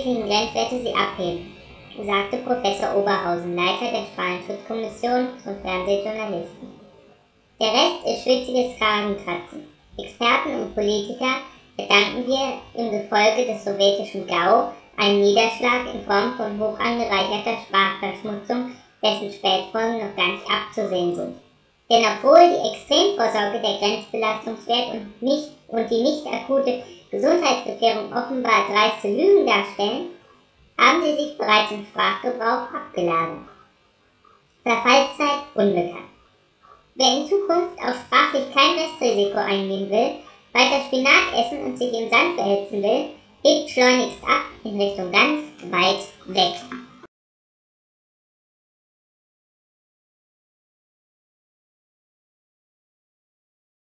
niedrigen Grenzwerte sie abheben, sagte Professor Oberhausen, Leiter der Strahlenschutzkommission und Fernsehjournalisten. Der Rest ist schwitziges Kragenkratzen. Experten und Politiker verdanken wir im Gefolge des sowjetischen GAU einen Niederschlag in Form von hoch angereicherter Sprachverschmutzung, dessen Spätfolgen noch gar nicht abzusehen sind. Denn obwohl die Extremvorsorge der Grenzbelastungswert und die nicht akute Gesundheitsgefährdung offenbar dreiste Lügen darstellen, haben sie sich bereits im Sprachgebrauch abgelagert. Verfallszeit unbekannt. Wer in Zukunft auch sprachlich kein Restrisiko eingehen will, weiter Spinat essen und sich im Sand verhetzen will, hebt schleunigst ab in Richtung ganz weit weg.